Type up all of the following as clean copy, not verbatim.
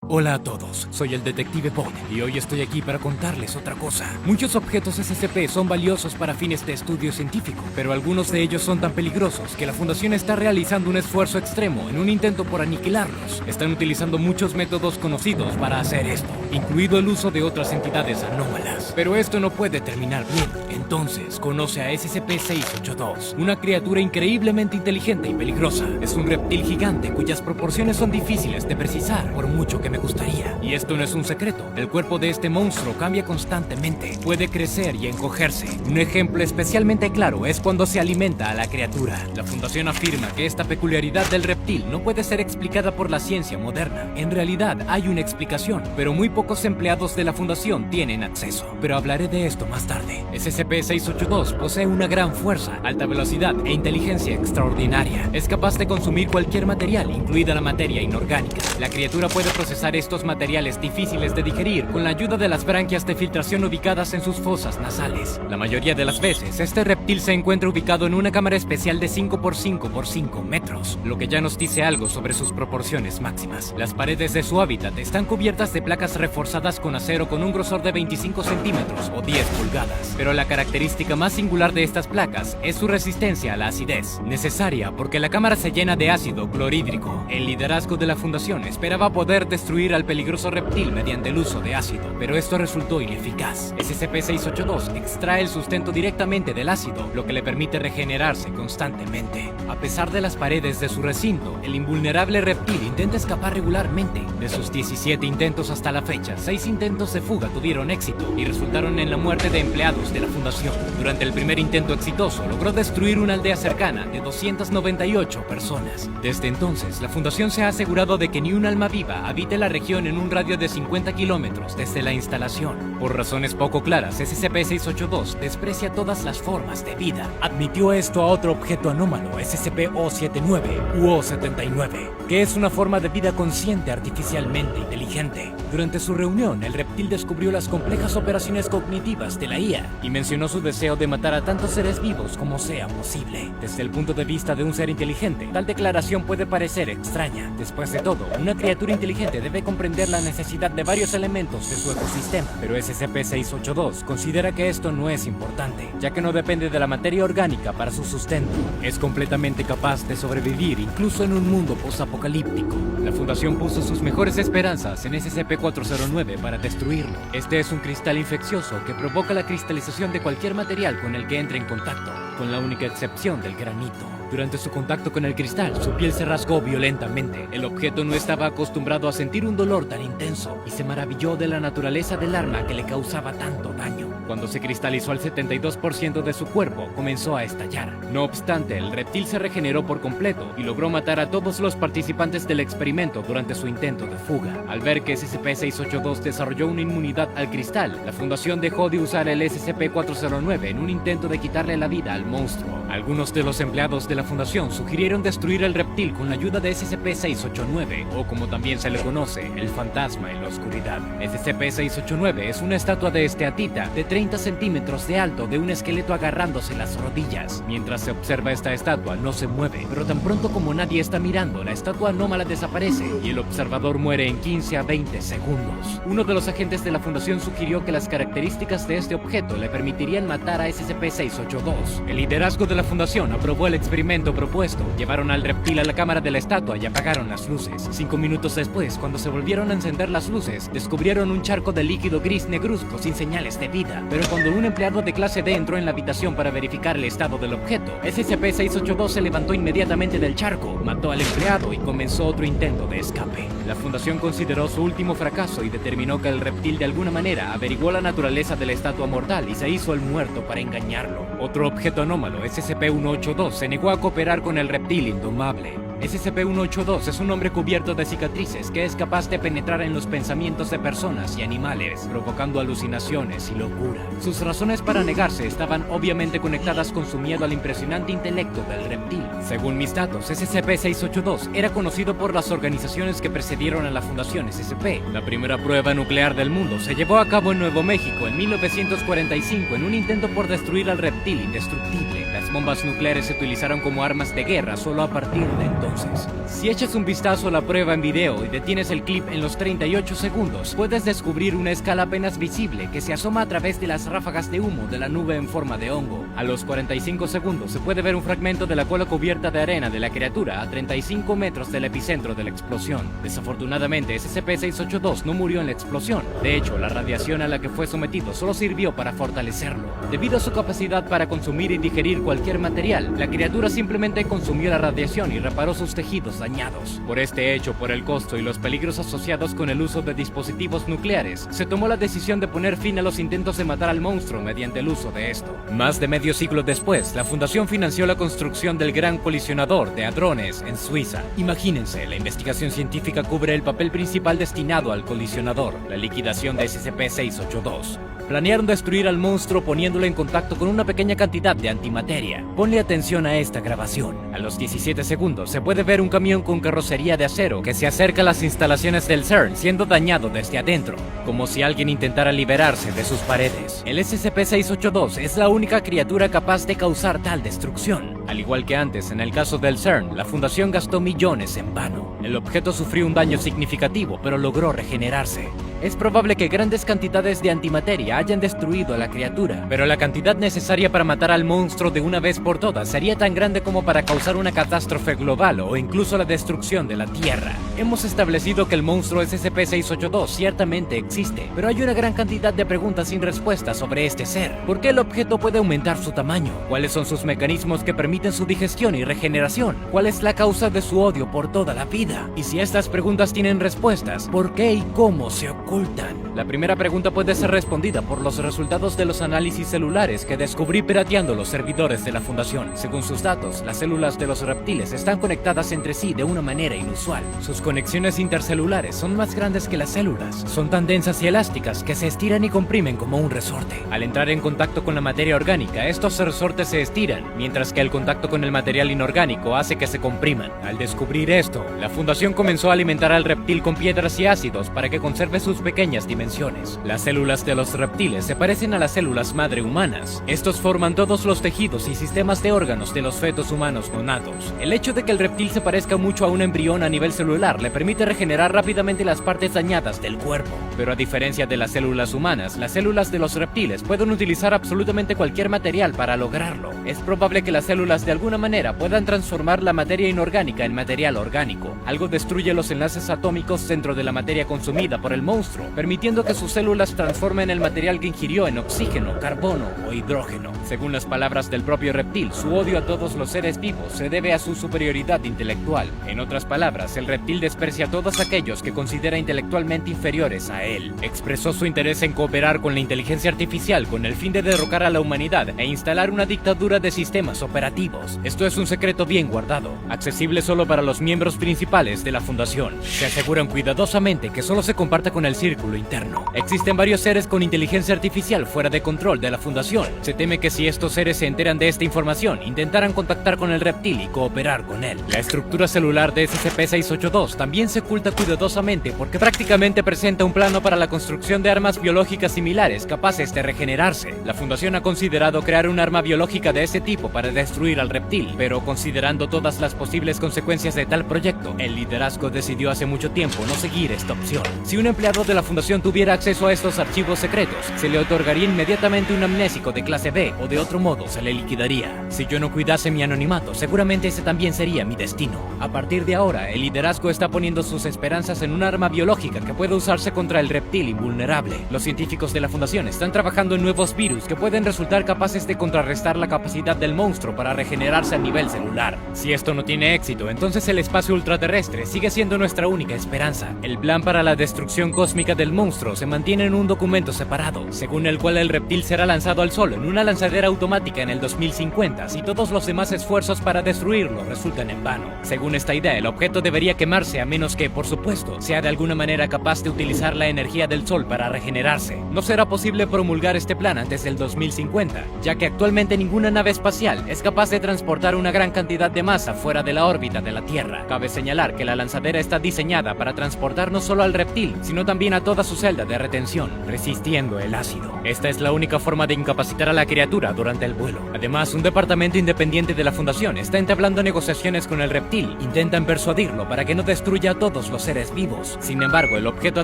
Hola a todos, soy el detective Bond y hoy estoy aquí para contarles otra cosa. Muchos objetos SCP son valiosos para fines de estudio científico, pero algunos de ellos son tan peligrosos que la Fundación está realizando un esfuerzo extremo en un intento por aniquilarlos. Están utilizando muchos métodos conocidos para hacer esto, incluido el uso de otras entidades anómalas. Pero esto no puede terminar bien. Entonces, conoce a SCP-682, una criatura increíblemente inteligente y peligrosa. Es un reptil gigante cuyas proporciones son difíciles de precisar, por mucho que me gustaría. Y esto no es un secreto. El cuerpo de este monstruo cambia constantemente. Puede crecer y encogerse. Un ejemplo especialmente claro es cuando se alimenta a la criatura. La Fundación afirma que esta peculiaridad del reptil no puede ser explicada por la ciencia moderna. En realidad hay una explicación, pero muy pocos empleados de la Fundación tienen acceso. Pero hablaré de esto más tarde. SCP-682 posee una gran fuerza, alta velocidad e inteligencia extraordinaria. Es capaz de consumir cualquier material, incluida la materia inorgánica. La criatura puede procesar estos materiales difíciles de digerir con la ayuda de las branquias de filtración ubicadas en sus fosas nasales. La mayoría de las veces, este reptil se encuentra ubicado en una cámara especial de 5 por 5 por 5 metros, lo que ya nos dice algo sobre sus proporciones máximas. Las paredes de su hábitat están cubiertas de placas reforzadas con acero con un grosor de 25 centímetros o 10 pulgadas, pero la característica más singular de estas placas es su resistencia a la acidez, necesaria porque la cámara se llena de ácido clorhídrico. El liderazgo de la Fundación esperaba poder destruir al peligroso reptil mediante el uso de ácido, pero esto resultó ineficaz. SCP-682 extrae el sustento directamente del ácido, lo que le permite regenerarse constantemente. A pesar de las paredes de su recinto, el invulnerable reptil intenta escapar regularmente. De sus 17 intentos hasta la fecha, 6 intentos de fuga tuvieron éxito y resultaron en la muerte de empleados de la Fundación. Durante el primer intento exitoso, logró destruir una aldea cercana de 298 personas. Desde entonces, la Fundación se ha asegurado de que ni un alma viva habite la región en un radio de 50 kilómetros desde la instalación. Por razones poco claras, SCP-682 desprecia todas las formas de vida. Admitió esto a otro objeto anómalo, SCP-O79 u O79, que es una forma de vida consciente artificialmente inteligente. Durante su reunión, el reptil descubrió las complejas operaciones cognitivas de la IA y mencionó su deseo de matar a tantos seres vivos como sea posible. Desde el punto de vista de un ser inteligente, tal declaración puede parecer extraña. Después de todo, una criatura inteligente debe comprender la necesidad de varios elementos de su ecosistema, pero SCP-682 considera que esto no es importante, ya que no depende de la materia orgánica para su sustento. Es completamente capaz de sobrevivir incluso en un mundo posapocalíptico. La Fundación puso sus mejores esperanzas en SCP-409 para destruirlo. Este es un cristal infeccioso que provoca la cristalización de cualquier material con el que entre en contacto, con la única excepción del granito. Durante su contacto con el cristal, su piel se rasgó violentamente. El objeto no estaba acostumbrado a sentir un dolor tan intenso y se maravilló de la naturaleza del arma que le causaba tanto daño. Cuando se cristalizó al 72% de su cuerpo, comenzó a estallar. No obstante, el reptil se regeneró por completo y logró matar a todos los participantes del experimento durante su intento de fuga. Al ver que SCP-682 desarrolló una inmunidad al cristal, la Fundación dejó de usar el SCP-409 en un intento de quitarle la vida al monstruo. Algunos de los empleados de la Fundación sugirieron destruir el reptil con la ayuda de SCP-689, o como también se le conoce, el fantasma en la oscuridad. SCP-689 es una estatua de esteatita de 30 centímetros de alto de un esqueleto agarrándose las rodillas. Mientras se observa esta estatua, no se mueve, pero tan pronto como nadie está mirando, la estatua anómala desaparece y el observador muere en 15 a 20 segundos. Uno de los agentes de la Fundación sugirió que las características de este objeto le permitirían matar a SCP-682. El liderazgo de la Fundación aprobó el experimento propuesto. Llevaron al reptil a la cámara de la estatua y apagaron las luces. 5 minutos después, cuando se volvieron a encender las luces, descubrieron un charco de líquido gris negruzco sin señales de vida. Pero cuando un empleado de clase D entró en la habitación para verificar el estado del objeto, SCP-682 se levantó inmediatamente del charco, mató al empleado y comenzó otro intento de escape. La Fundación consideró su último fracaso y determinó que el reptil de alguna manera averiguó la naturaleza de la estatua mortal y se hizo el muerto para engañarlo. Otro objeto anómalo, SCP-182, se negó a cooperar con el reptil indomable. SCP-182 es un hombre cubierto de cicatrices que es capaz de penetrar en los pensamientos de personas y animales, provocando alucinaciones y locura. Sus razones para negarse estaban obviamente conectadas con su miedo al impresionante intelecto del reptil. Según mis datos, SCP-682 era conocido por las organizaciones que precedieron a la Fundación SCP. La primera prueba nuclear del mundo se llevó a cabo en Nuevo México en 1945 en un intento por destruir al reptil indestructible. Las bombas nucleares se utilizaron como armas de guerra solo a partir de entonces. Si echas un vistazo a la prueba en video y detienes el clip en los 38 segundos, puedes descubrir una escala apenas visible que se asoma a través de las ráfagas de humo de la nube en forma de hongo. A los 45 segundos se puede ver un fragmento de la cola cubierta de arena de la criatura a 35 metros del epicentro de la explosión. Desafortunadamente, SCP-682 no murió en la explosión. De hecho, la radiación a la que fue sometido solo sirvió para fortalecerlo. Debido a su capacidad para consumir y digerir cualquier material, la criatura simplemente consumió la radiación y reparó sus tejidos dañados. Por este hecho, por el costo y los peligros asociados con el uso de dispositivos nucleares, se tomó la decisión de poner fin a los intentos de matar al monstruo mediante el uso de esto. Más de medio siglo después, la Fundación financió la construcción del Gran Colisionador de Hadrones en Suiza. Imagínense, la investigación científica cubre el papel principal destinado al colisionador, la liquidación de SCP-682. Planearon destruir al monstruo poniéndolo en contacto con una pequeña cantidad de antimateria. Ponle atención a esta grabación. A los 17 segundos se puede ver un camión con carrocería de acero que se acerca a las instalaciones del CERN siendo dañado desde adentro, como si alguien intentara liberarse de sus paredes. El SCP-682 es la única criatura capaz de causar tal destrucción. Al igual que antes, en el caso del CERN, la Fundación gastó millones en vano. El objeto sufrió un daño significativo, pero logró regenerarse. Es probable que grandes cantidades de antimateria hayan destruido a la criatura, pero la cantidad necesaria para matar al monstruo de una vez por todas sería tan grande como para causar una catástrofe global o incluso la destrucción de la Tierra. Hemos establecido que el monstruo SCP-682 ciertamente existe, pero hay una gran cantidad de preguntas sin respuesta sobre este ser. ¿Por qué el objeto puede aumentar su tamaño? ¿Cuáles son sus mecanismos que permiten su digestión y regeneración? ¿Cuál es la causa de su odio por toda la vida? Y si estas preguntas tienen respuestas, ¿por qué y cómo se ocultan? La primera pregunta puede ser respondida por los resultados de los análisis celulares que descubrí pirateando los servidores de la Fundación. Según sus datos, las células de los reptiles están conectadas entre sí de una manera inusual. Sus conexiones intercelulares son más grandes que las células. Son tan densas y elásticas que se estiran y comprimen como un resorte. Al entrar en contacto con la materia orgánica, estos resortes se estiran, mientras que el contacto con el material inorgánico hace que se compriman. Al descubrir esto, la Fundación comenzó a alimentar al reptil con piedras y ácidos para que conserve sus pequeñas dimensiones. Las células de los reptiles se parecen a las células madre humanas. Estos forman todos los tejidos y sistemas de órganos de los fetos humanos nonatos. El hecho de que el reptil se parezca mucho a un embrión a nivel celular le permite regenerar rápidamente las partes dañadas del cuerpo. Pero a diferencia de las células humanas, las células de los reptiles pueden utilizar absolutamente cualquier material para lograrlo. Es probable que las células de alguna manera puedan transformar la materia inorgánica en material orgánico. Algo destruye los enlaces atómicos dentro de la materia consumida por el monstruo, permitiendo que sus células transformen el material que ingirió en oxígeno, carbono o hidrógeno. Según las palabras del propio reptil, su odio a todos los seres vivos se debe a su superioridad intelectual. En otras palabras, el reptil desprecia a todos aquellos que considera intelectualmente inferiores a él. Expresó su interés en cooperar con la inteligencia artificial con el fin de derrocar a la humanidad e instalar una dictadura de sistemas operativos. Esto es un secreto bien guardado, accesible solo para los miembros principales de la Fundación. Se aseguran cuidadosamente que solo se comparta con el círculo interno. Existen varios seres con inteligencia artificial fuera de control de la Fundación. Se teme que si estos seres se enteran de esta información, intentarán contactar con el reptil y cooperar con él. La estructura celular de SCP-682 también se oculta cuidadosamente porque prácticamente presenta un plano para la construcción de armas biológicas similares capaces de regenerarse. La Fundación ha considerado crear un arma biológica de ese tipo para destruir al reptil, pero considerando todas las posibles consecuencias de tal proyecto, el liderazgo decidió hace mucho tiempo no seguir esta opción. Si un empleado de la Fundación tuviera acceso a estos archivos secretos, se le otorgaría inmediatamente un amnésico de clase B o de otro modo se le liquidaría. Si yo no cuidase mi anonimato, seguramente ese también sería mi destino. A partir de ahora, el liderazgo está poniendo sus esperanzas en un arma biológica que puede usarse contra el reptil invulnerable. Los científicos de la Fundación están trabajando en nuevos virus que pueden resultar capaces de contrarrestar la capacidad del monstruo para regenerarse a nivel celular. Si esto no tiene éxito, entonces el espacio ultraterrestre sigue siendo nuestra única esperanza. El plan para la destrucción cósmica del monstruo se mantiene en un documento separado, según el cual el reptil será lanzado al sol en una lanzadera automática en el 2050 si todos los demás esfuerzos para destruirlo resultan en vano. Según esta idea, el objeto debería quemarse a menos que, por supuesto, sea de alguna manera capaz de utilizar la energía del sol para regenerarse. No será posible promulgar este plan antes del 2050, ya que actualmente ninguna nave espacial es capaz de transportar una gran cantidad de masa fuera de la órbita de la Tierra. Cabe señalar que la lanzadera está diseñada para transportar no solo al reptil, sino también a todas sus celda de retención, resistiendo el ácido. Esta es la única forma de incapacitar a la criatura durante el vuelo. Además, un departamento independiente de la Fundación está entablando negociaciones con el reptil. Intentan persuadirlo para que no destruya a todos los seres vivos. Sin embargo, el objeto ha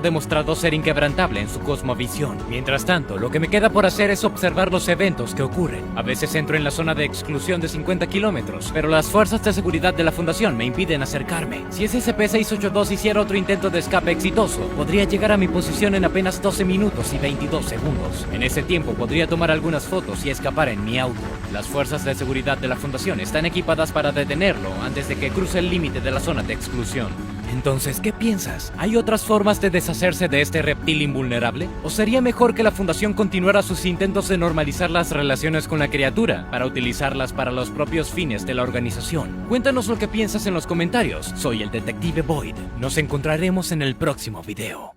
demostrado ser inquebrantable en su cosmovisión. Mientras tanto, lo que me queda por hacer es observar los eventos que ocurren. A veces entro en la zona de exclusión de 50 kilómetros, pero las fuerzas de seguridad de la Fundación me impiden acercarme. Si SCP-682 hiciera otro intento de escape exitoso, podría llegar a mi posición en apenas 12 minutos y 22 segundos. En ese tiempo podría tomar algunas fotos y escapar en mi auto. Las fuerzas de seguridad de la Fundación están equipadas para detenerlo antes de que cruce el límite de la zona de exclusión. Entonces, ¿qué piensas? ¿Hay otras formas de deshacerse de este reptil invulnerable? ¿O sería mejor que la Fundación continuara sus intentos de normalizar las relaciones con la criatura para utilizarlas para los propios fines de la organización? Cuéntanos lo que piensas en los comentarios. Soy el Detective Void. Nos encontraremos en el próximo video.